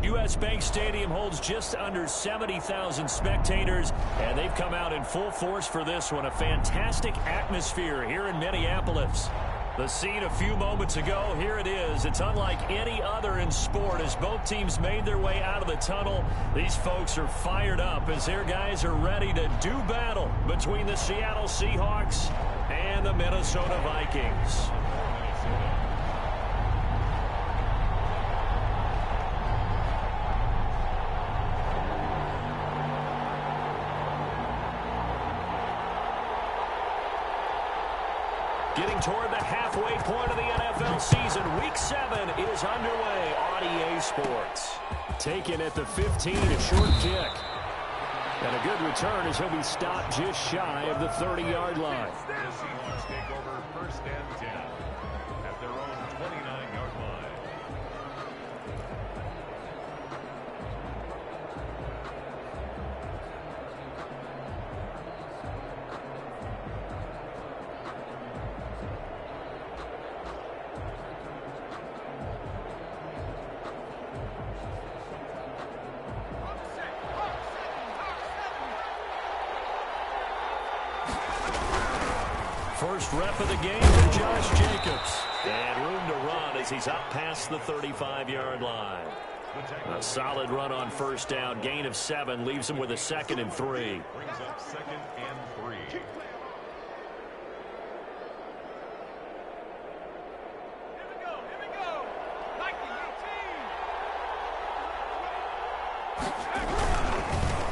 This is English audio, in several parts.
U.S. Bank Stadium holds just under 70,000 spectators, and they've come out in full force for this one. A fantastic atmosphere here in Minneapolis. The scene a few moments ago, here it is. It's unlike any other in sport as both teams made their way out of the tunnel. These folks are fired up as their guys are ready to do battle between the Seattle Seahawks and the Minnesota Vikings. Getting toward the halfway point of the NFL season. Week 7 is underway on EA Sports. Taken at the 15, a short kick. And a good return as he'll be stopped just shy of the 30-yard line. The Seahawks take over 1st and 10 at their own 29-yard line. First rep of the game for Josh Jacobs. And room to run as he's up past the 35-yard line. A solid run on first down. Gain of 7 leaves him with a 2nd and 3. Brings up 2nd and 3.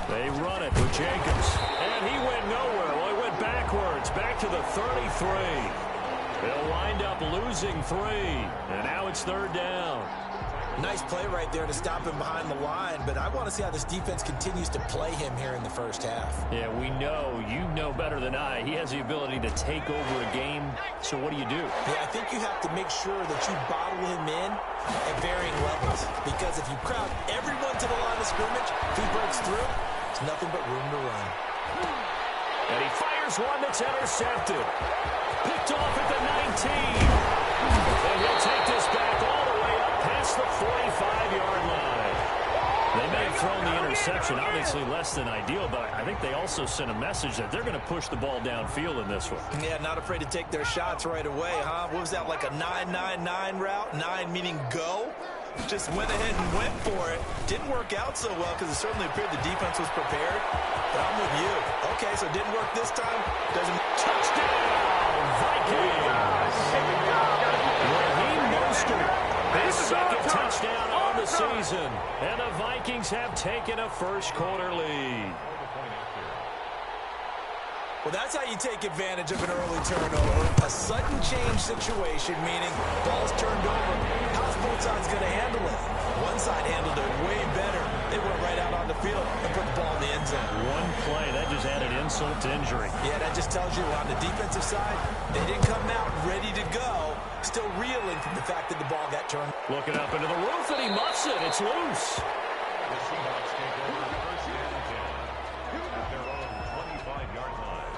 They run it with Jacobs. And he went nowhere. Well, he went backwards. Back to the 33. They'll wind up losing 3. And now it's 3rd down. Nice play right there to stop him behind the line, but I want to see how this defense continues to play him here in the first half. Yeah, we know. You know better than I. He has the ability to take over a game. So what do? Yeah, I think you have to make sure that you bottle him in at varying levels, because if you crowd everyone to the line of scrimmage, if he breaks through, it's nothing but room to run. And he fires one that's intercepted. Picked off at the 19. And he'll take this back all the way up past the 45-yard line. They may have thrown the interception, obviously less than ideal, but I think they also sent a message that they're going to push the ball downfield in this one. Yeah, not afraid to take their shots right away, huh? What was that, like a 9-9-9 route? 9 meaning go? Just went ahead and went for it. Didn't work out so well because it certainly appeared the defense was prepared. But I'm with you. Okay, so it didn't work this time. Doesn't. Touchdown, Vikings! Raheem Mostert, his 2nd touchdown on the season. And the Vikings have taken a first-quarter lead. Well, that's how you take advantage of an early turnover. A sudden change situation, meaning ball's turned over. How's both sides going to handle it? One side handled it way better. They went right out on the field and put the ball in the end zone. One play, that just added insult to injury. Yeah, that just tells you on the defensive side, they didn't come out ready to go. Still reeling from the fact that the ball got turned. Looking up into the roof, and he muffs it. It's loose. The Seahawks take over 1st and 10 at their own 25-yard line.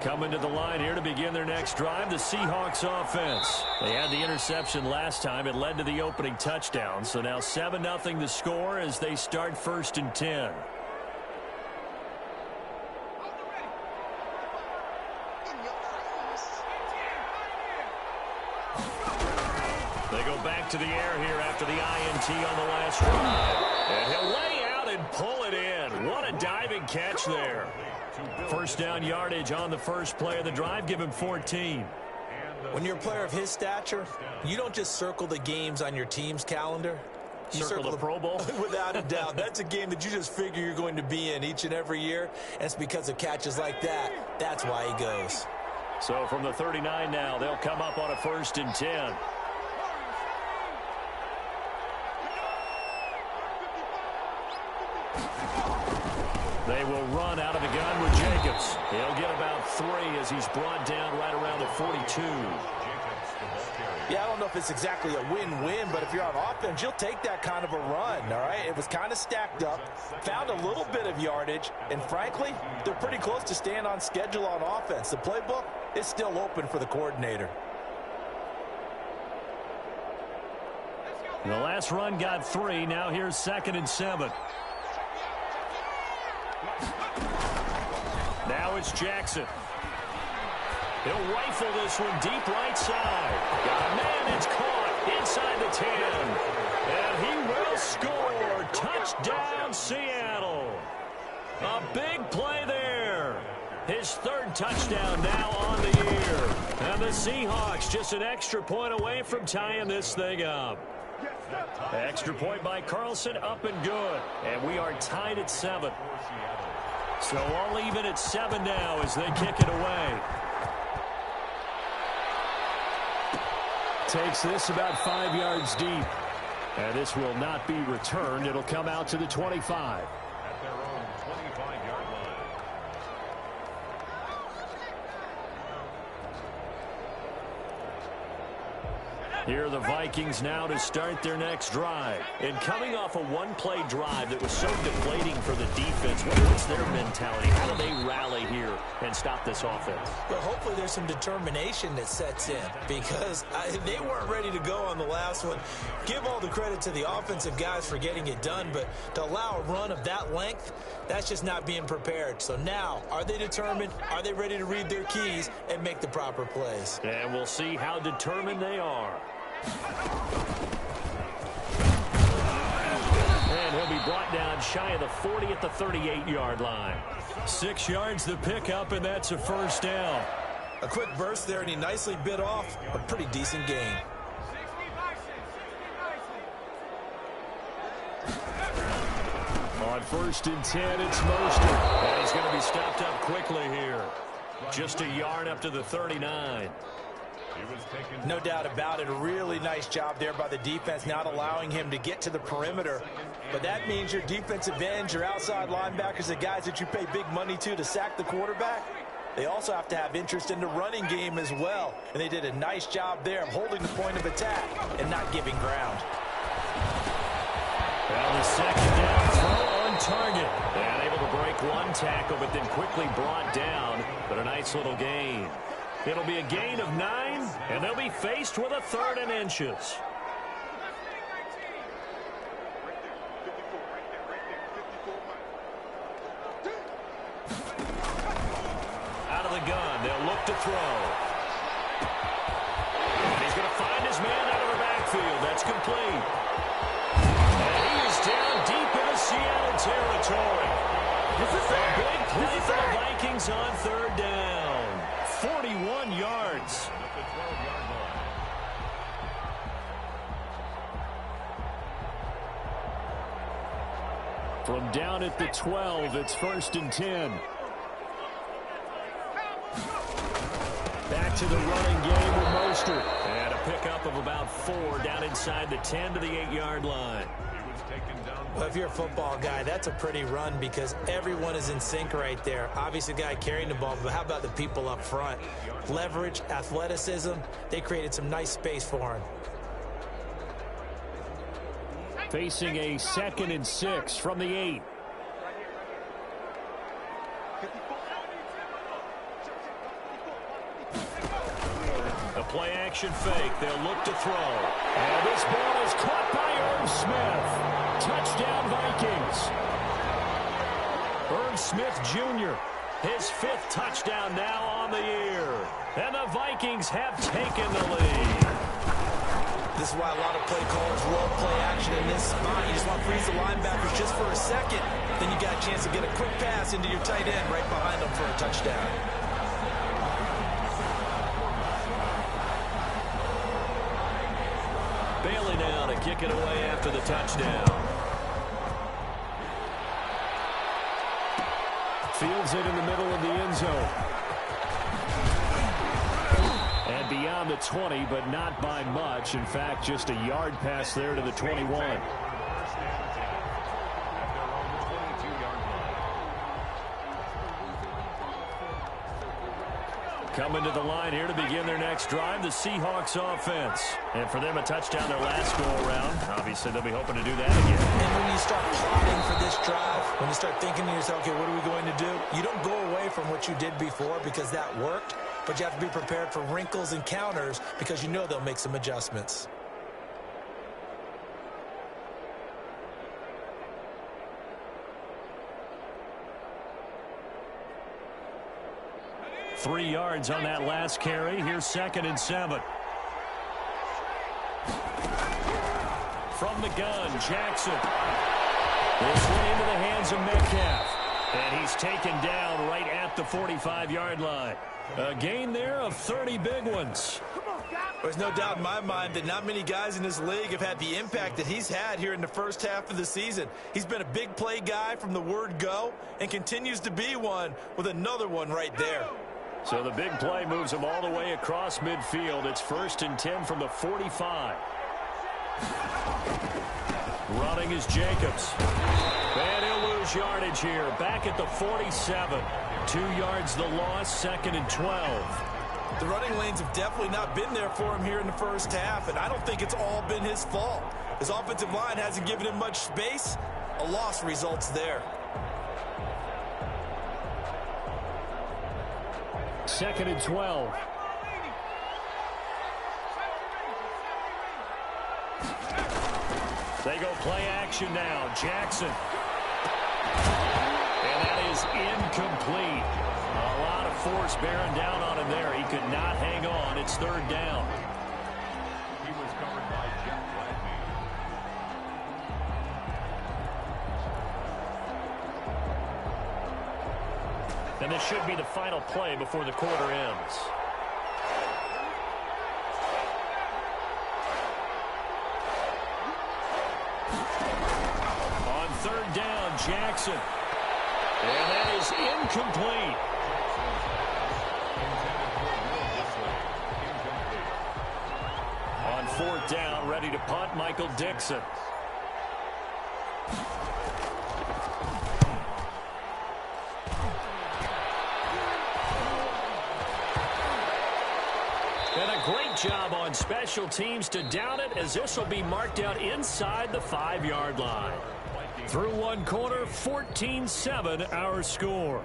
Coming to the line here to begin their next drive, the Seahawks offense. They had the interception last time. It led to the opening touchdown. So now 7-0 the score as they start 1st and 10. They go back to the air here after the INT on the last drive. And he'll lay out and pull it in. What a diving catch there. First down yardage on the first play of the drive. Give him 14. When you're a player of his stature, you don't just circle the games on your team's calendar. You circle the Pro Bowl? Without a doubt. That's a game that you just figure you're going to be in each and every year. And it's because of catches like that. That's why he goes. So from the 39 now, they'll come up on a 1st and 10. They will run out of the gun with Jacobs. yards. He'll get about 3 as he's brought down right around the 42. Yeah, I don't know if it's exactly a win-win, but if you're on offense, you'll take that kind of a run, all right? It was kind of stacked up, found a little bit of yardage, and frankly, they're pretty close to staying on schedule on offense. The playbook is still open for the coordinator. The last run got 3. Now here's 2nd and 7. Now it's Jackson. He'll rifle this one deep right side. Got a man, it's caught inside the 10. And he will score. Touchdown, Seattle. A big play there. His 3rd touchdown now on the year. And the Seahawks just an extra point away from tying this thing up. Extra point by Carlson, up and good. And we are tied at 7. So all even at 7 now as they kick it away. Takes this about 5 yards deep. And this will not be returned. It'll come out to the 25. At their own 25-yard line. Here are the Vikings now to start their next drive. And coming off a one-play drive that was so deflating for the defense, what's their mentality? How do they rally here and stop this offense? Well, hopefully there's some determination that sets in because they weren't ready to go on the last one. Give all the credit to the offensive guys for getting it done, but to allow a run of that length, that's just not being prepared. So now, are they determined? Are they ready to read their keys and make the proper plays? And we'll see how determined they are. And he'll be brought down shy of the 40 at the 38-yard line. 6 yards the pickup, and that's a first down. A quick burst there, and he nicely bit off a pretty decent gain. On 1st and 10, it's Mostert. And he's going to be stopped up quickly here. Just a yard up to the 39. No doubt about it. A really nice job there by the defense, not allowing him to get to the perimeter. But that means your defensive ends, your outside linebackers, the guys that you pay big money to sack the quarterback, they also have to have interest in the running game as well. And they did a nice job there of holding the point of attack and not giving ground. Well, the 2nd down throw on target. And able to break one tackle, but then quickly brought down. But a nice little gain. It'll be a gain of 9, and they'll be faced with a 3rd and inches. Out of the gun, they'll look to throw. And he's going to find his man out of the backfield. That's complete. And he is down deep into Seattle territory. A big play for the Vikings on 3rd down. 41 yards. From down at the 12, it's 1st and 10. Back to the running game with Mostert. And a pickup of about 4 down inside the 10 to the 8-yard line. Well, if you're a football guy, that's a pretty run because everyone is in sync right there. Obviously, the guy carrying the ball, but how about the people up front? Leverage, athleticism, they created some nice space for him. Facing a 2nd and 6 from the 8. A play-action fake. They'll look to throw. And this ball is caught by Irv Smith. Touchdown, Vikings. Irv Smith Jr., his 5th touchdown now on the year. And the Vikings have taken the lead. This is why a lot of play callers love play action in this spot. You just want to freeze the linebackers just for a second. Then you got a chance to get a quick pass into your tight end right behind them for a touchdown. Bailey now to kick it away after the touchdown. Fields it in the middle of the end zone. And beyond the 20, but not by much. In fact, just a yard pass there to the 21. Coming to the line here to begin their next drive, the Seahawks offense. And for them, a touchdown their last go-around. Obviously, they'll be hoping to do that again. And when you start plotting for this drive, when you start thinking to yourself, okay, what are we going to do? You don't go away from what you did before because that worked, but you have to be prepared for wrinkles and counters because you know they'll make some adjustments. Three yards on that last carry. Here's 2nd and 7. From the gun, Jackson. This one into the hands of Metcalf. And he's taken down right at the 45-yard line. A gain there of 30 big ones. There's no doubt in my mind that not many guys in this league have had the impact that he's had here in the first half of the season. He's been a big play guy from the word go and continues to be one with another one right there. So the big play moves him all the way across midfield. It's 1st and 10 from the 45. Running is Jacobs. And he'll lose yardage here. Back at the 47. 2 yards the loss, 2nd and 12. The running lanes have definitely not been there for him here in the first half, and I don't think it's all been his fault. His offensive line hasn't given him much space. A loss results there. 2nd and 12. They go play action now. Jackson. And that is incomplete. A lot of force bearing down on him there. He could not hang on. It's 3rd down. He was covered by Jeff Gladney. And this should be the final play before the quarter ends. On 3rd down, Jackson. And that is incomplete. On 4th down, ready to punt, Michael Dixon. And a great job on special teams to down it, as this will be marked out inside the 5-yard line. Through one quarter, 14-7 our score.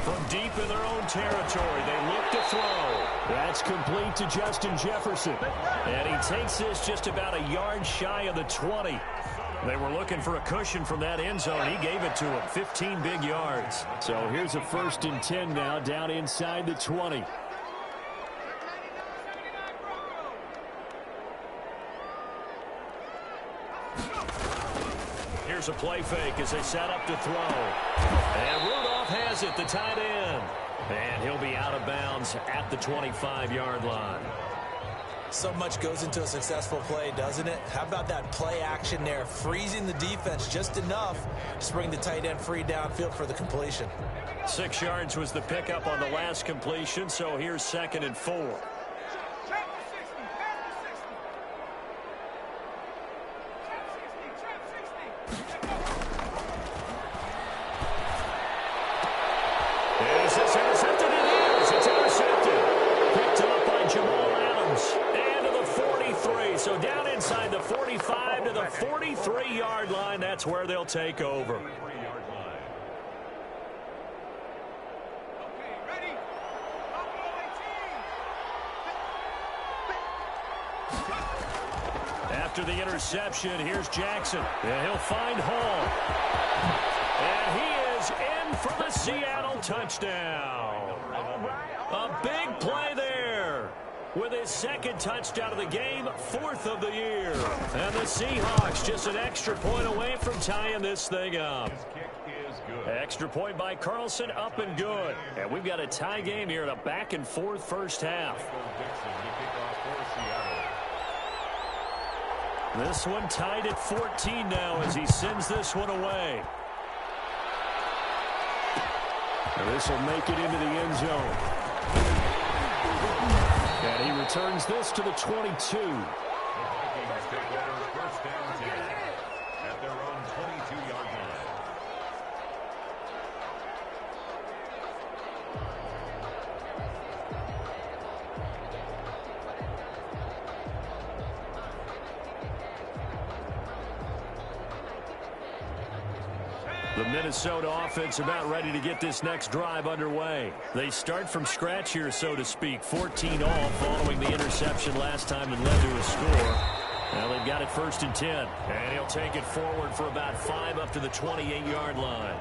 From deep in their own territory, they look to throw. That's complete to Justin Jefferson. And he takes this just about a yard shy of the 20. They were looking for a cushion from that end zone. He gave it to him. 15 big yards. So here's a 1st and 10 now, down inside the 20. Here's a play fake as they set up to throw. And Rudolph has it, the tight end. And he'll be out of bounds at the 25-yard line. So much goes into a successful play, doesn't it? How about that play action there, freezing the defense just enough to bring the tight end free downfield for the completion. 6 yards was the pickup on the last completion, so here's 2nd and 4. Is this intercepted? It is. It's intercepted. Picked up by Jamal Adams. And to the 43. So down inside the 45 to the 43-yard line. That's where they'll take over. After the interception, here's Jackson. And he'll find Hall. And he is in for the Seattle touchdown. A big play there. With his 2nd touchdown of the game, 4th of the year. And the Seahawks just an extra point away from tying this thing up. Extra point by Carlson, up and good. And we've got a tie game here in a back-and-forth first half. This one tied at 14 now as he sends this one away. And this will make it into the end zone. And he returns this to the 22. The Vikings take over first down 10 at their own 22-yard line. The Minnesota offense about ready to get this next drive underway. They start from scratch here, so to speak. 14 all following the interception last time that led to a score. Now they've got it 1st and 10. And he'll take it forward for about 5 up to the 28-yard line.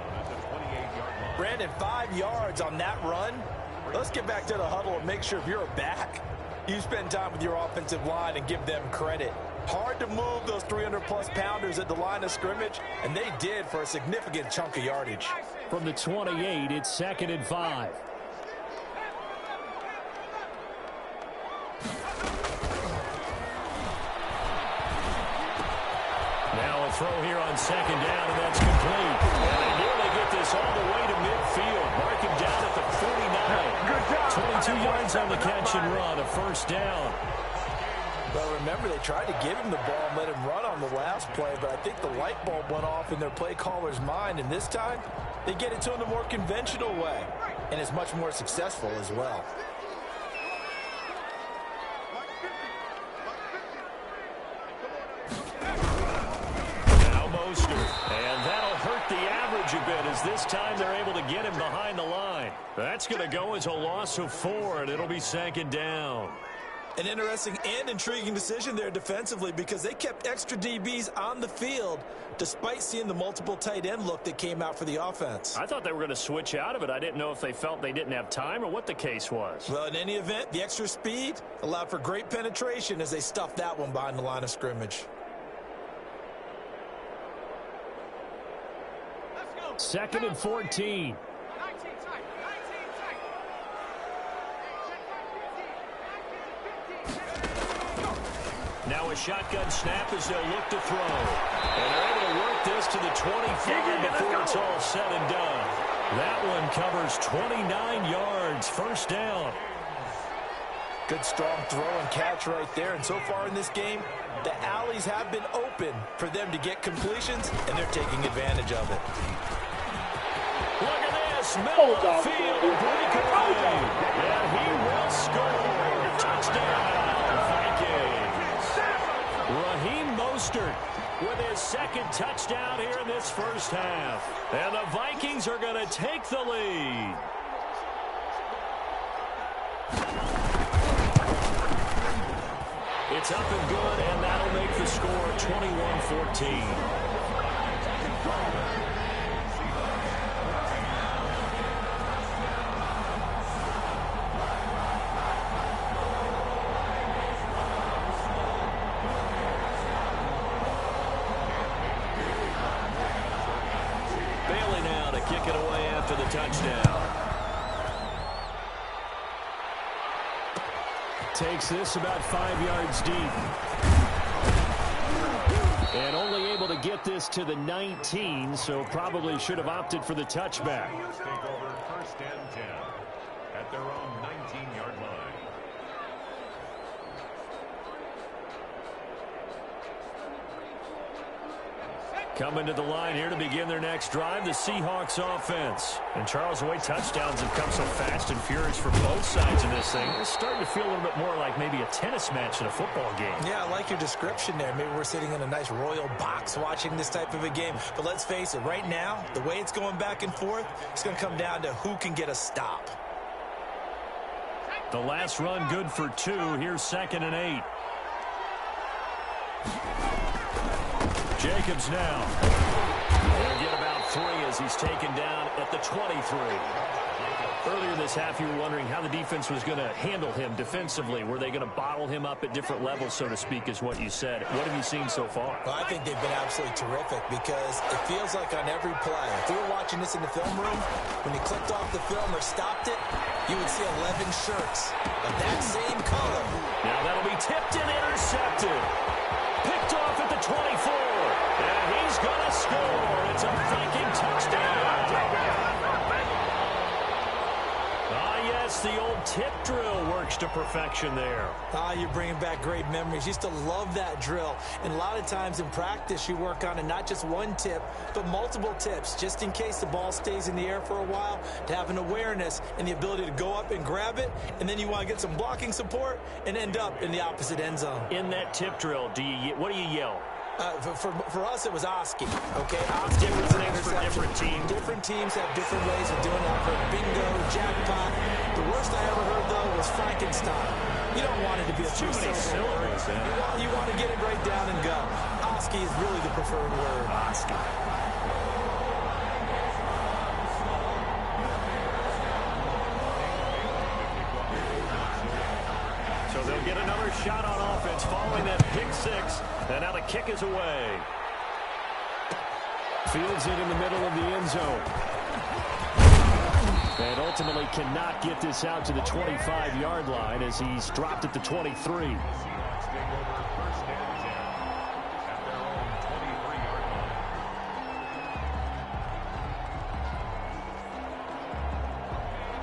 Brandon, 5 yards on that run. Let's get back to the huddle and make sure if you're back, you spend time with your offensive line and give them credit. Hard to move those 300-plus pounders at the line of scrimmage, and they did for a significant chunk of yardage. From the 28, it's 2nd and 5. Now a throw here on 2nd down, and that's complete. And they nearly get this all the way to midfield. Mark him down at the 49. 22 yards on the catch and run, a 1st down. Well, remember, they tried to give him the ball and let him run on the last play, but I think the light bulb went off in their play caller's mind, and this time they get it to him the more conventional way, and it's much more successful as well. Now Mostert, and that'll hurt the average a bit as this time they're able to get him behind the line. That's going to go as a loss of 4, and it'll be 2nd down. An interesting and intriguing decision there defensively because they kept extra DBs on the field despite seeing the multiple tight end look that came out for the offense. I thought they were going to switch out of it. I didn't know if they felt they didn't have time or what the case was. Well, in any event, the extra speed allowed for great penetration as they stuffed that one behind the line of scrimmage. 2nd and 14. Now a shotgun snap as they'll look to throw. And they're able to work this to the 25 before it's all said and done. That one covers 29 yards, 1st down. Good strong throw and catch right there. And so far in this game, the alleys have been open for them to get completions, and they're taking advantage of it. Look at this. Middle of the field. Breakaway. And he will score. Touchdown, Vikings. Raheem Mostert with his 2nd touchdown here in this 1st half. And the Vikings are going to take the lead. It's up and good, and that'll make the score 21-14. Touchdown. Takes this about 5 yards deep. And only able to get this to the 19, so probably should have opted for the touchback. Take over 1st and 10 at their own 19-yard line. Coming to the line here to begin their next drive, the Seahawks offense. And Charles, the way touchdowns have come so fast and furious for both sides of this thing, it's starting to feel a little bit more like maybe a tennis match in a football game. Yeah, I like your description there. Maybe we're sitting in a nice royal box watching this type of a game. But let's face it, right now, the way it's going back and forth, it's going to come down to who can get a stop. The last run good for 2. Here's 2nd and 8. Jacobs now. He'll get about 3 as he's taken down at the 23. Earlier this half, you were wondering how the defense was going to handle him defensively. Were they going to bottle him up at different levels, so to speak, is what you said. What have you seen so far? Well, I think they've been absolutely terrific because it feels like on every play, if we were watching this in the film room, when he clicked off the film or stopped it, you would see 11 shirts of that same color. Now that'll be tipped and intercepted. Picked off at the 24. And he's going to score. It's a Viking touchdown. Ah, yes, the old tip drill works to perfection there. You're bringing back great memories. Used to love that drill. And a lot of times in practice, you work on it, not just one tip, but multiple tips, just in case the ball stays in the air for a while, to have an awareness and the ability to go up and grab it, and then you want to get some blocking support and end up in the opposite end zone. In that tip drill, what do you yell? For us, it was Oski. Okay, Oski was an things for different teams. Different teams have different ways of doing it. I've heard bingo, jackpot. The worst I ever heard, though, was Frankenstein. You don't want it to be a too many syllables. You want to get it right down and go. Oski is really the preferred word. Oski. So they'll get another shot on offense following that pick six. And now the kick is away. Fields it in the middle of the end zone. And ultimately cannot get this out to the 25-yard line as he's dropped at the 23.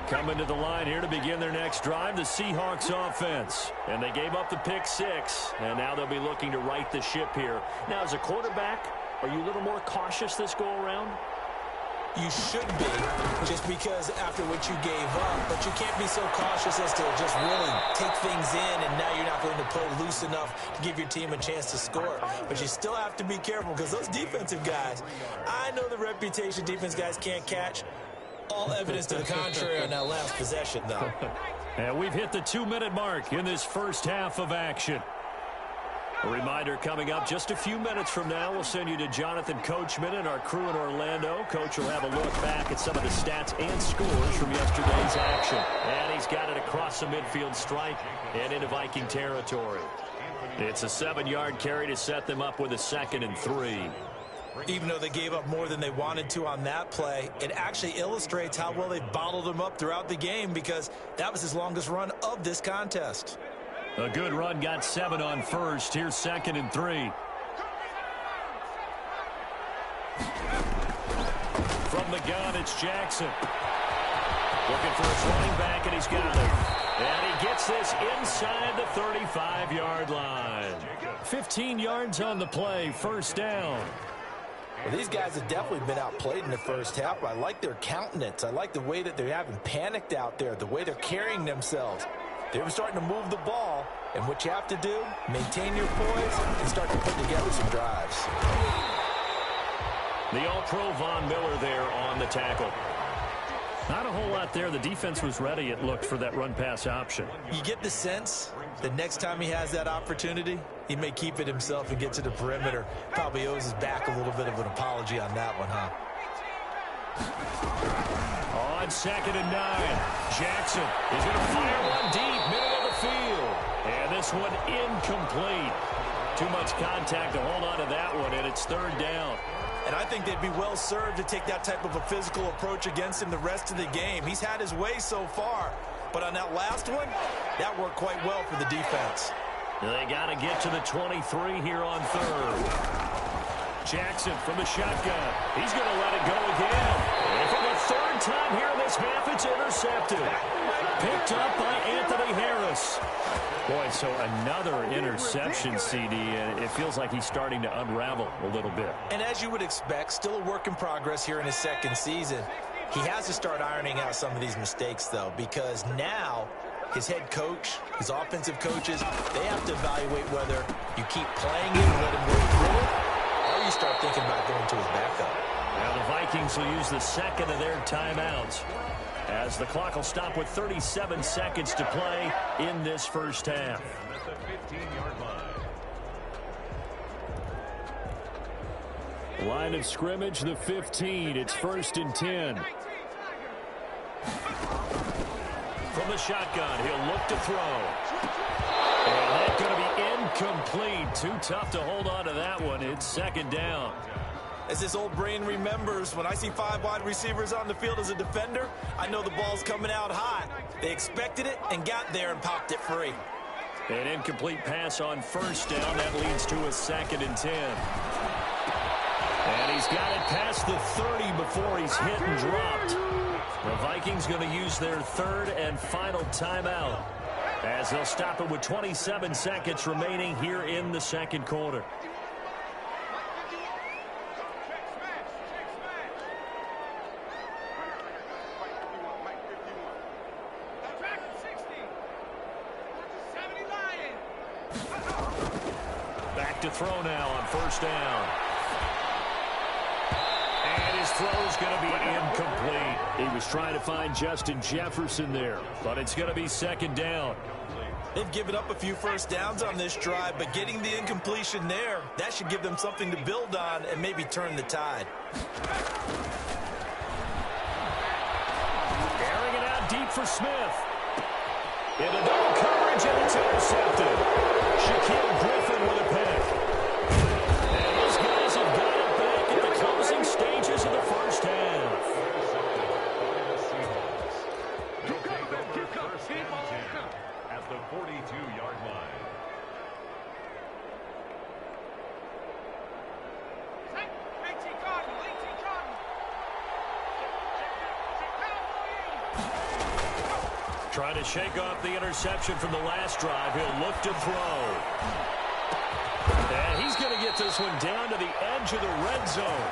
Coming to the line here to begin their next drive, the Seahawks offense. And they gave up the pick six, and now they'll be looking to right the ship here. Now, as a quarterback, are you a little more cautious this go-around? You should be, just because after what you gave up, but you can't be so cautious as to just really take things in, and now you're not going to play loose enough to give your team a chance to score. But you still have to be careful, because those defensive guys, I know the reputation defense guys can't catch. All evidence to the contrary on that last possession, though. And we've hit the 2-minute mark in this first half of action. A reminder coming up just a few minutes from now. We'll send you to Jonathan Coachman and our crew in Orlando. Coach will have a look back at some of the stats and scores from yesterday's action. And he's got it across the midfield stripe and into Viking territory. It's a 7-yard carry to set them up with a 2nd and 3. Even though they gave up more than they wanted to on that play, it actually illustrates how well they bottled them up throughout the game, because that was his longest run of this contest. A good run got 7 on first. Here's 2nd and 3. From the gun, it's Jackson. Looking for his running back, and he's got it. And he gets this inside the 35-yard line. 15 yards on the play, first down. Well, these guys have definitely been outplayed in the first half. I like their countenance. I like the way that they haven't panicked out there, the way they're carrying themselves. They're starting to move the ball, and what you have to do, maintain your poise and start to put together some drives. The All-Pro Von Miller there on the tackle. Not a whole lot there. The defense was ready, it looked, for that run-pass option. You get the sense that next time he has that opportunity, he may keep it himself and get to the perimeter. Probably owes his back a little bit of an apology on that one, huh? On 2nd and 9, Jackson is going to fire one deep, middle of the field. And this one incomplete. Too much contact to hold on to that one, and it's 3rd down. And I think they'd be well served to take that type of a physical approach against him the rest of the game. He's had his way so far, but on that last one, that worked quite well for the defense. They got to get to the 23 here on 3rd. Jackson from the shotgun. He's going to let it go again. And for the 3rd time here in this half, it's intercepted. Picked up by Anthony Harris. Boy, so another interception, CD, and it feels like he's starting to unravel a little bit. And as you would expect, still a work in progress here in his 2nd season. He has to start ironing out some of these mistakes, though, because now his head coach, his offensive coaches, they have to evaluate whether you keep playing him and let him work through it, or you start thinking about going to his backup. Now the Vikings will use the 2nd of their timeouts, as the clock will stop with 37 seconds to play in this first half. Line of scrimmage, the 15. It's 1st and 10. From the shotgun, he'll look to throw. And that's going to be incomplete. Too tough to hold on to that one. It's 2nd down. As this old brain remembers, when I see 5 wide receivers on the field as a defender, I know the ball's coming out hot. They expected it and got there and popped it free. An incomplete pass on 1st down. That leads to a 2nd and 10. And he's got it past the 30 before he's hit and dropped. The Vikings going to use their third and final timeout as they'll stop it with 27 seconds remaining here in the second quarter. Back to throw now on first down. And his throw is going to be incomplete. He was trying to find Justin Jefferson there, but it's going to be second down. They've given up a few first downs on this drive, but getting the incompletion there, that should give them something to build on and maybe turn the tide. Airing it out deep for Smith. Into double coverage, and it's intercepted. Shaquille Griffin with a pick. And these guys have got it back at the closing stages of the first half. They'll take over first and 10 at the 42-yard line. Trying to shake off the interception from the last drive. He'll look to throw. And he's going to get this one down to the edge of the red zone.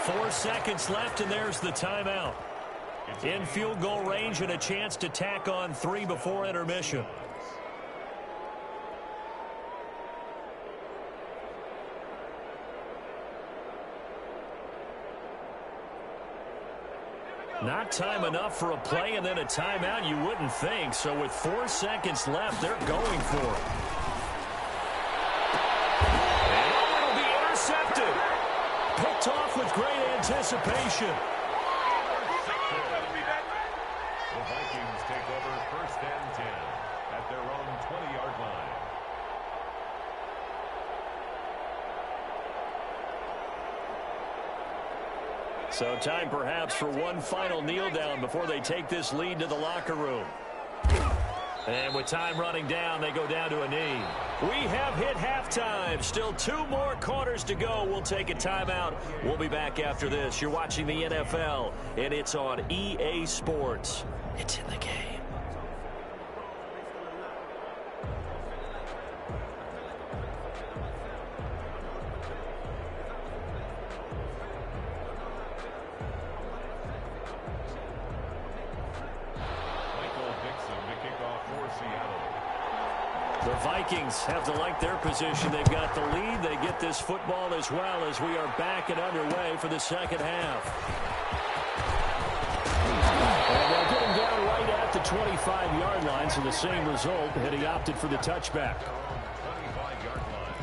4 seconds left, and there's the timeout. In field goal range and a chance to tack on 3 before intermission. Not time enough for a play and then a timeout, you wouldn't think. So with 4 seconds left, they're going for it. And it'll be intercepted. Picked off with great anticipation. The Vikings take over first and 10 at their own 20-yard line. So time perhaps for one final kneel down before they take this lead to the locker room. And with time running down, they go down to a knee. We have hit halftime. Still 2 more quarters to go. We'll take a timeout. We'll be back after this. You're watching the NFL, and it's on EA Sports. It's in the game. The Vikings have to like their position. They've got the lead. They get this football as well as we are back and underway for the second half. And they'll get him down right at the 25-yard line, so the same result, and he opted for the touchback. 25-yard line.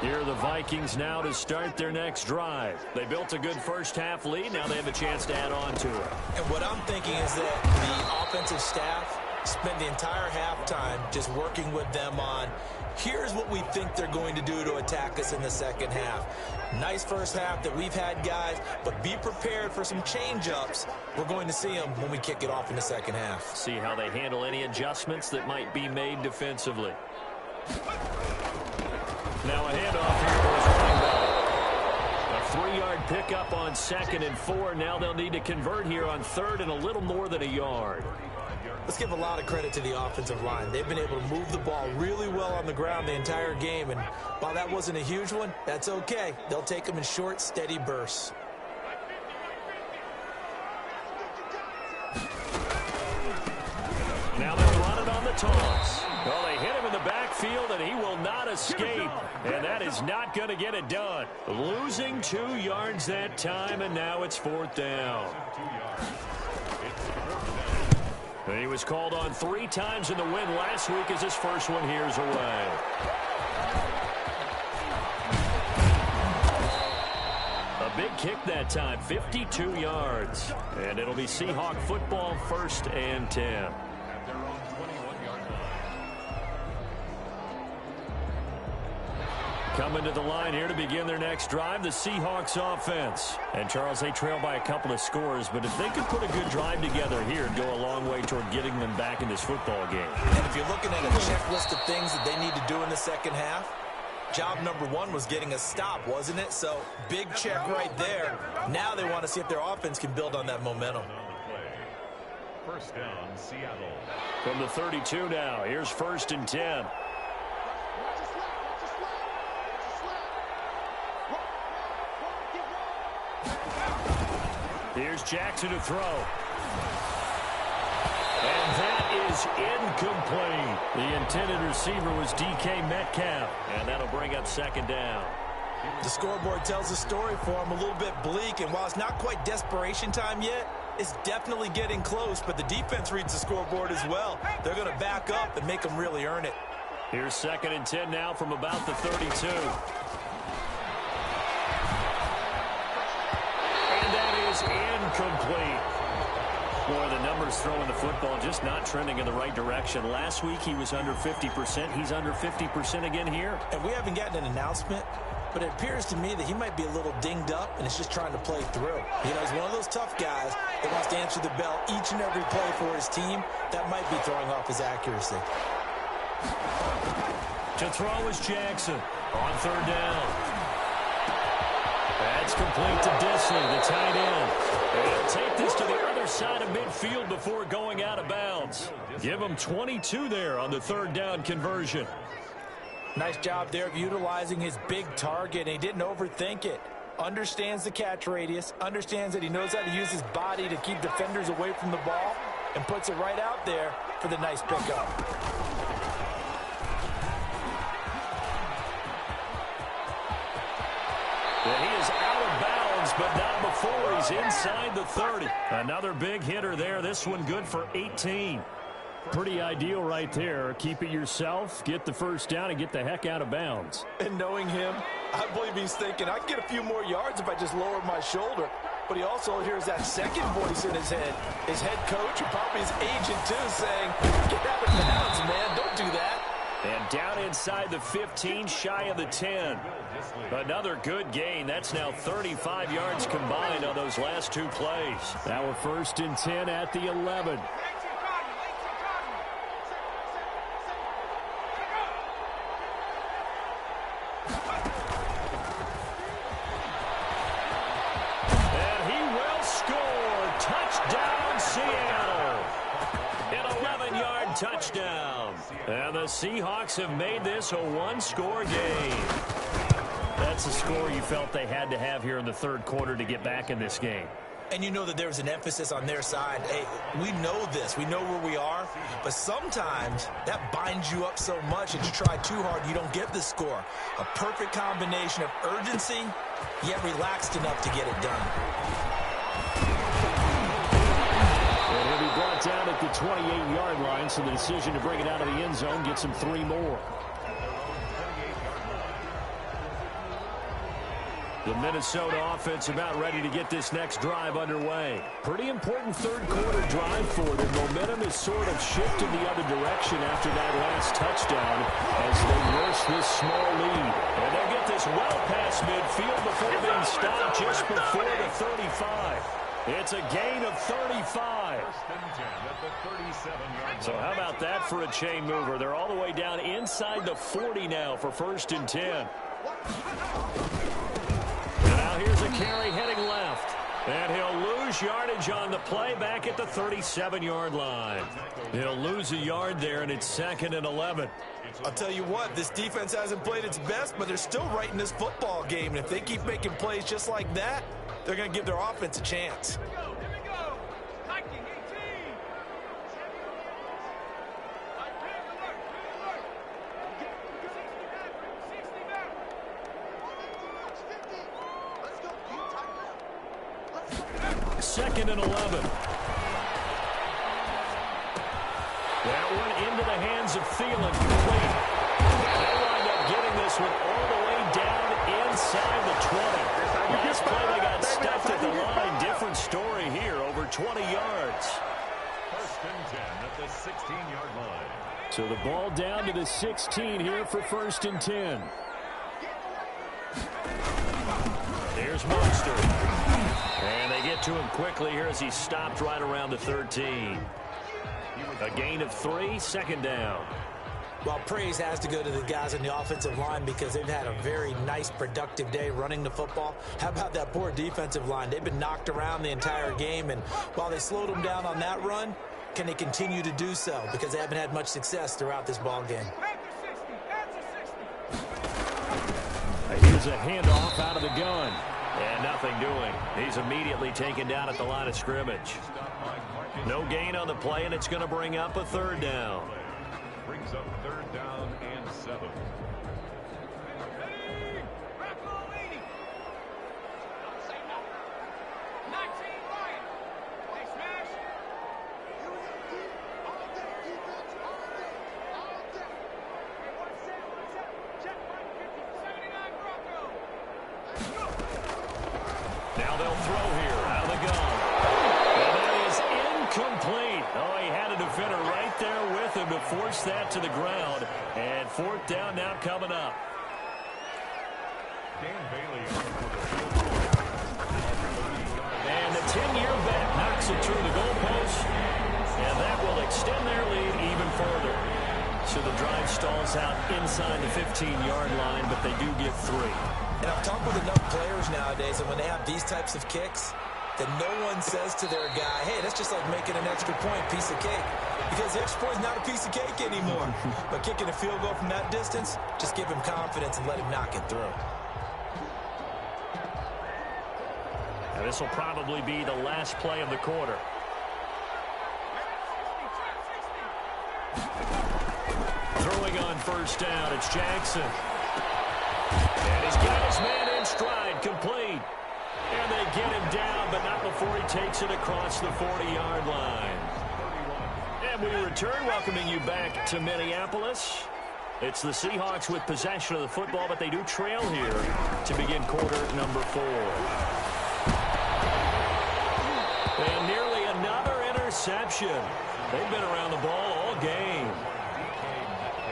Here are the Vikings now to start their next drive. They built a good first-half lead. Now they have a chance to add on to it. And what I'm thinking is that the offensive staff spent the entire halftime just working with them on, here's what we think they're going to do to attack us in the second half. Nice first half that we've had, guys, but be prepared for some change-ups. We're going to see them when we kick it off in the second half. See how they handle any adjustments that might be made defensively. Now a handoff here goes running back. A 3-yard pickup on 2nd and 4. Now they'll need to convert here on 3rd and a little more than a yard. Let's give a lot of credit to the offensive line. They've been able to move the ball really well on the ground the entire game, and while that wasn't a huge one, that's okay. They'll take them in short, steady bursts. Now they'll run it on the toss. Well, they hit him in the backfield, and he will not escape. And that is not going to get it done. Losing 2 yards that time, and now it's 4th down. And he was called on 3 times in the win last week as his first one here's away. A big kick that time, 52 yards. And it'll be Seahawk football, 1st and 10. Coming to the line here to begin their next drive, the Seahawks offense. And, Charles, they trail by a couple of scores, but if they could put a good drive together here, it'd go a long way toward getting them back in this football game. And if you're looking at a checklist of things that they need to do in the second half, Job number one was getting a stop, wasn't it? So big check right there. Now they want to see if their offense can build on that momentum. First down, Seattle. From the 32 now, here's 1st and 10. Here's Jackson to throw. And that is incomplete. The intended receiver was DK Metcalf. And that'll bring up 2nd down. The scoreboard tells a story for him, a little bit bleak. And while it's not quite desperation time yet, it's definitely getting close. But the defense reads the scoreboard as well. They're going to back up and make them really earn it. Here's 2nd and 10 now from about the 32. Incomplete. Boy, the numbers throwing the football just not trending in the right direction. Last week he was under 50%. He's under 50% again here. And we haven't gotten an announcement, but it appears to me that he might be a little dinged up and is just trying to play through. You know, he's one of those tough guys that wants to answer the bell each and every play for his team. That might be throwing off his accuracy. To throw is Jackson on 3rd down. That's complete to Disley, the tight end. They'll take this to the other side of midfield before going out of bounds. Give him 22 there on the 3rd down conversion. Nice job there of utilizing his big target. He didn't overthink it. Understands the catch radius, understands that he knows how to use his body to keep defenders away from the ball, and puts it right out there for the nice pickup. And he is out of bounds, but not before he's inside the 30. Another big hitter there. This one good for 18. Pretty ideal right there. Keep it yourself, get the 1st down, and get the heck out of bounds. And knowing him, I believe he's thinking, I can get a few more yards if I just lower my shoulder. But he also hears that second voice in his head. His head coach, or probably his agent too, saying, get out of bounds, man. Don't do that. And down inside the 15, shy of the 10. Another good gain. That's now 35 yards combined on those last 2 plays. Now we're 1st and 10 at the 11. And he will score. Touchdown, Seattle. An 11-yard touchdown. And the Seahawks have made this a 1-score game. That's a score you felt they had to have here in the 3rd quarter to get back in this game. And you know that there's an emphasis on their side. Hey, we know this. We know where we are. But sometimes that binds you up so much that you try too hard, you don't get the score. A perfect combination of urgency, yet relaxed enough to get it done. And he'll be brought down at the 28-yard line, so the decision to bring it out of the end zone gets him 3 more. The Minnesota offense about ready to get this next drive underway. Pretty important 3rd quarter drive for them. Momentum is sort of shifted the other direction after that last touchdown as they nurse this small lead. And they'll get this well past midfield before being stopped just before the 35. It's a gain of 35. So how about that for a chain mover? They're all the way down inside the 40 now for 1st and 10. Here's a carry heading left. And he'll lose yardage on the play back at the 37-yard line. He'll lose a yard there, and it's 2nd and 11. I'll tell you what, this defense hasn't played its best, but they're still right in this football game. And if they keep making plays just like that, they're going to give their offense a chance. Second and 11. That one into the hands of Thielen, complete. And they wind up getting this one all the way down inside the 20. Last play they got stuffed at the line. Different story here, over 20 yards. 1st and 10 at the 16-yard line. So the ball down to the 16 here for 1st and 10. Here's Monster. And they get to him quickly here as he stopped right around the 13. A gain of 3, 2nd down. Well, praise has to go to the guys on the offensive line because they've had a very nice, productive day running the football. How about that poor defensive line? They've been knocked around the entire game, and while they slowed them down on that run, can they continue to do so? Because they haven't had much success throughout this ball game. Here's a handoff out of the gun. And nothing doing. He's immediately taken down at the line of scrimmage. No gain on the play, and it's going to bring up a third down. Brings up third down and 7. Now they'll throw here out of the gun. And that is incomplete. Oh, he had a defender right there with him to force that to the ground. And fourth down now coming up. Dan Bailey. And the 10-year vet knocks it through the goalpost. And that will extend their lead even further. So the drive stalls out inside the 15-yard line, but they do get 3. And I've talked with enough players nowadays, and when they have these types of kicks, that no one says to their guy, hey, that's just like making an extra point, piece of cake. Because the extra point is not a piece of cake anymore. But kicking a field goal from that distance, just give him confidence and let him knock it through. And this will probably be the last play of the quarter. Throwing on first down, it's Jackson. And he's got his man in stride, complete. And they get him down, but not before he takes it across the 40-yard line. And we return, welcoming you back to Minneapolis. It's the Seahawks with possession of the football, but they do trail here to begin quarter number 4. And nearly another interception. They've been around the ball all game.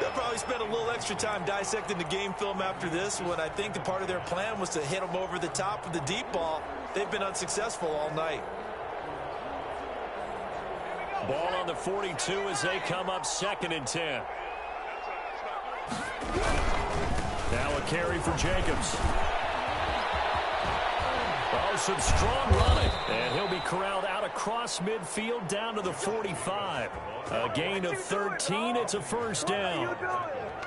They'll probably spend a little extra time dissecting the game film after this when I think the part of their plan was to hit them over the top of the deep ball. They've been unsuccessful all night. Ball on the 42 as they come up 2nd and 10. Now a carry for Jacobs. Oh, some strong running. And he'll be corralled out across midfield down to the 45. A gain of 13. It's a first down.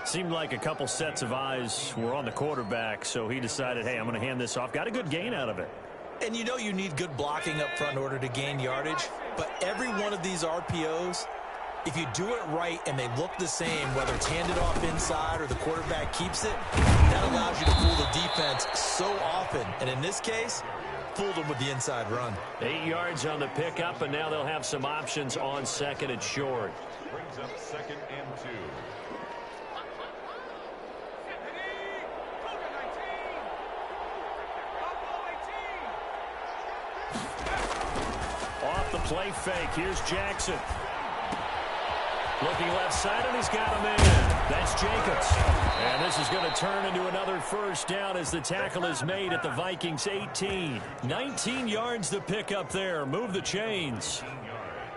Seemed like a couple sets of eyes were on the quarterback, so he decided, hey, I'm going to hand this off. Got a good gain out of it. And you know you need good blocking up front in order to gain yardage. But every one of these RPOs, if you do it right and they look the same, whether it's handed off inside or the quarterback keeps it, that allows you to fool the defense so often. And in this case, fooled them with the inside run. 8 yards on the pickup, and now they'll have some options on 2nd and short. Brings up 2nd and 2. Off the play fake. Here's Jackson. Looking left side, and he's got him in. That's Jacobs. And this is going to turn into another first down as the tackle is made at the Vikings 18. 19 yards to pick up there. Move the chains.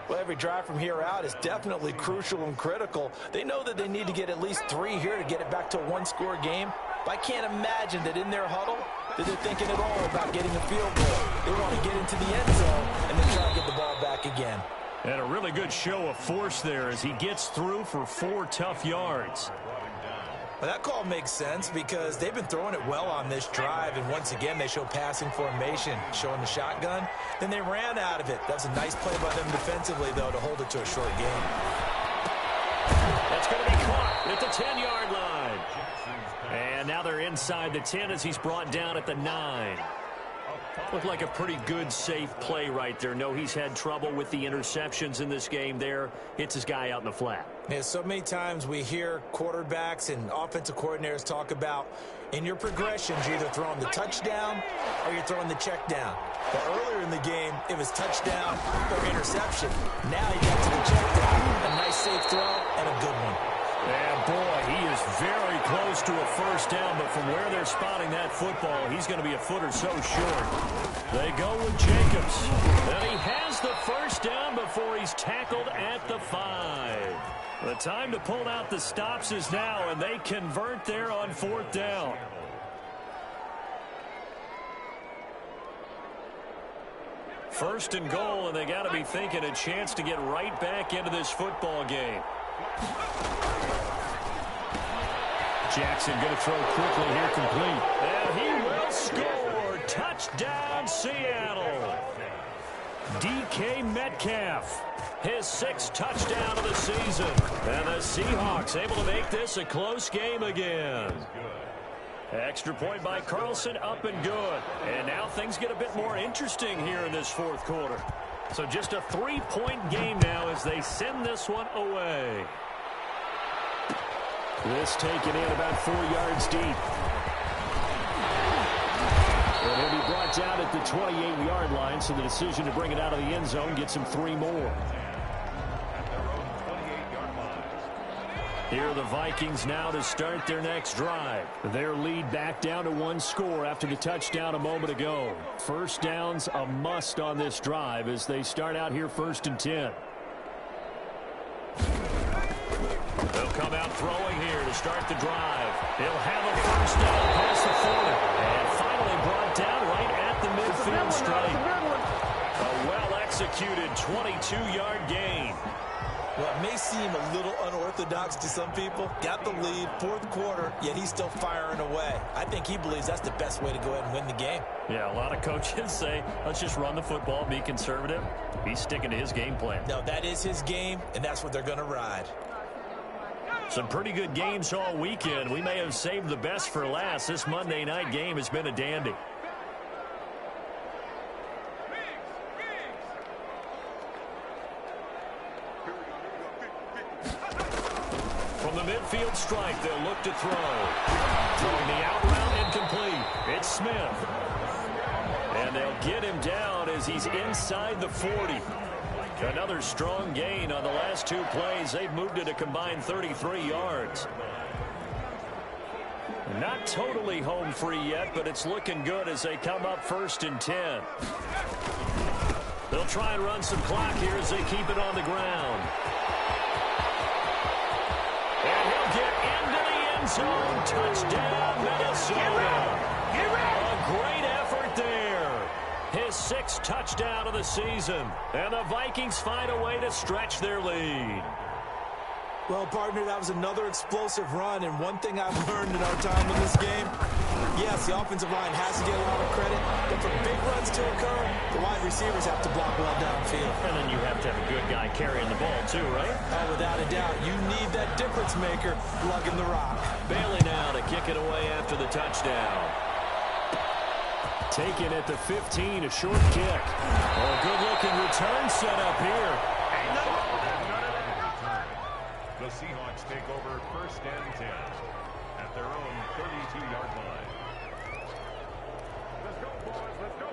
Well, every drive from here out is definitely crucial and critical. They know that they need to get at least 3 here to get it back to a one-score game. But I can't imagine that in their huddle that they're thinking at all about getting a field goal. They want to get into the end zone and then try to get the ball back again. And a really good show of force there as he gets through for 4 tough yards. Well, that call makes sense because they've been throwing it well on this drive, and once again they show passing formation, showing the shotgun. Then they ran out of it. That was a nice play by them defensively, though, to hold it to a short game. That's going to be caught at the 10-yard line. And now they're inside the 10 as he's brought down at the 9. Looked like a pretty good, safe play right there. No, he's had trouble with the interceptions in this game there. Hits his guy out in the flat. Yeah, so many times we hear quarterbacks and offensive coordinators talk about in your progressions, you're either throwing the touchdown or you're throwing the check down. But earlier in the game, it was touchdown or interception. Now you got to the check down. A nice safe throw and a good one. And boy, he is very close to a first down, but from where they're spotting that football, he's going to be a foot or so short. They go with Jacobs. And he has the first down before he's tackled at the 5. The time to pull out the stops is now, and they convert there on 4th down. First and goal, and they got to be thinking a chance to get right back into this football game. Jackson going to throw quickly here, complete. And he will score. Touchdown, Seattle. DK Metcalf, his 6th touchdown of the season. And the Seahawks able to make this a close game again. Extra point by Carlson, up and good. And now things get a bit more interesting here in this 4th quarter. So just a 3-point game now as they send this one away. This taken in about 4 yards deep. And he'll be brought down at the 28-yard line, so the decision to bring it out of the end zone gets him 3 more. Here are the Vikings now to start their next drive. Their lead back down to 1 score after the touchdown a moment ago. First down's a must on this drive as they start out here 1st and 10. They'll come out throwing here to start the drive. He'll have a first down past the 40. And finally brought down right at the midfield stripe. A well-executed 22-yard gain. Well, it may seem a little unorthodox to some people. Got the lead, 4th quarter, yet he's still firing away. I think he believes that's the best way to go ahead and win the game. Yeah, a lot of coaches say, let's just run the football, be conservative. He's sticking to his game plan. No, that is his game, and that's what they're going to ride. Some pretty good games all weekend. We may have saved the best for last. This Monday night game has been a dandy. From the midfield stripe, they'll look to throw. Throwing the out route incomplete. It's Smith. And they'll get him down as he's inside the 40. Another strong gain on the last 2 plays. They've moved it a combined 33 yards. Not totally home free yet, but it's looking good as they come up 1st and 10. They'll try and run some clock here as they keep it on the ground. And he'll get into the end zone. Touchdown, Minnesota. A great effort there. His 6th touchdown of the season. And the Vikings find a way to stretch their lead. Well, partner, that was another explosive run. And one thing I've learned in our time in this game, yes, the offensive line has to get a lot of credit. But for big runs to occur, the wide receivers have to block well downfield. And then you have to have a good guy carrying the ball, too, right? Oh, without a doubt. You need that difference maker lugging the rock. Bailey now to kick it away after the touchdown. Taken at the 15, a short kick. Oh, good-looking return set up here. The Seahawks take over 1st and 10 at their own 32-yard line. Let's go, boys, let's go.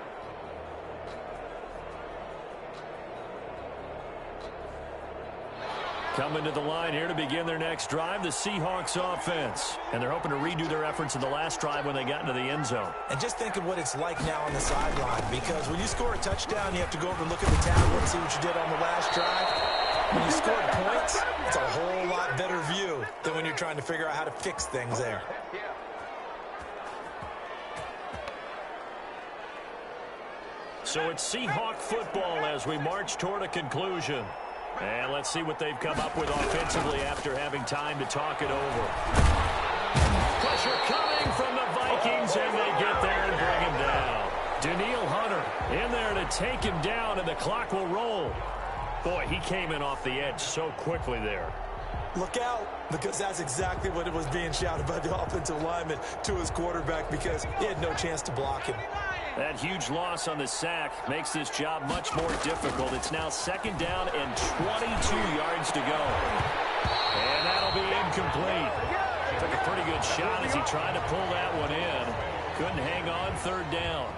Coming to the line here to begin their next drive, the Seahawks offense. And they're hoping to redo their efforts in the last drive when they got into the end zone. And just think of what it's like now on the sideline, because when you score a touchdown, you have to go over and look at the tablet and see what you did on the last drive. When you score points, it's a whole lot better view than when you're trying to figure out how to fix things there. So it's Seahawk football as we march toward a conclusion. And let's see what they've come up with offensively after having time to talk it over. Pressure coming from the Vikings, and they get there and bring him down. Danielle Hunter in there to take him down, and the clock will roll. Boy, he came in off the edge so quickly there. Look out, because that's exactly what it was being shouted by the offensive lineman to his quarterback, because he had no chance to block him. That huge loss on the sack makes this job much more difficult. It's now 2nd down and 22 yards to go. And that'll be incomplete. Took a pretty good shot as he tried to pull that one in. Couldn't hang on 3rd down.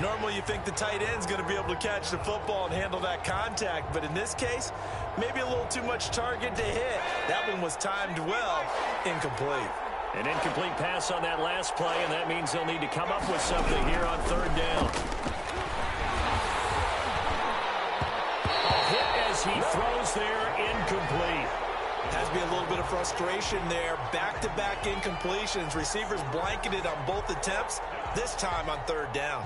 Normally you think the tight end's going to be able to catch the football and handle that contact, but in this case, maybe a little too much target to hit. That one was timed well, incomplete. An incomplete pass on that last play, and that means they'll need to come up with something here on third down. A hit as he throws there, incomplete. Has to be a little bit of frustration there. Back-to-back incompletions. Receivers blanketed on both attempts, this time on third down.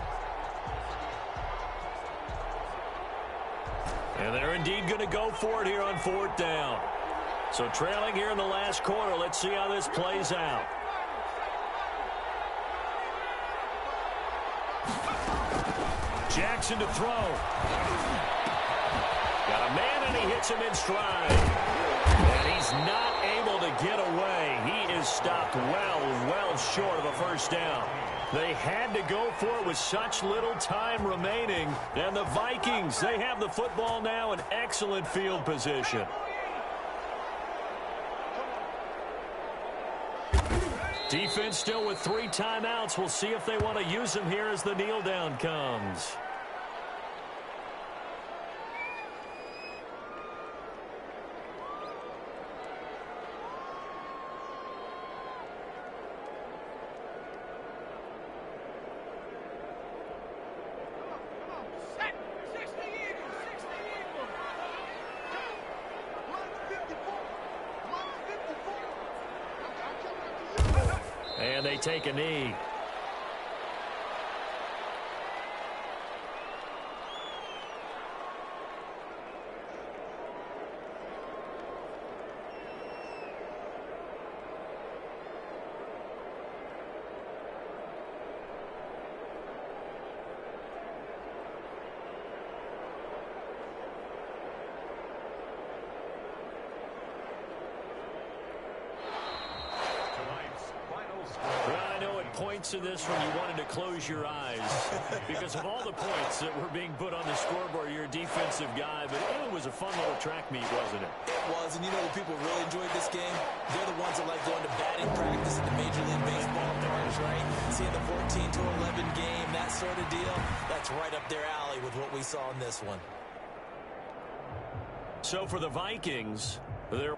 And they're indeed going to go for it here on fourth down. So trailing here in the last quarter. Let's see how this plays out. Jackson to throw. Got a man, and he hits him in stride. And he's not able to get away. He is stopped well short of a first down. They had to go for it with such little time remaining. And the Vikings, they have the football now in excellent field position. Defense still with 3 timeouts. We'll see if they want to use them here as the kneel down comes. And they take a knee. Points in this one, you wanted to close your eyes because of all the points that were being put on the scoreboard. You're a defensive guy, but it was a fun little track meet, wasn't it? It was, and you know the people really enjoyed this game? They're the ones that like going to batting practice at the Major League Baseball parks, right? Seeing the 14-11 game, that sort of deal, that's right up their alley with what we saw in this one. So for the Vikings, they're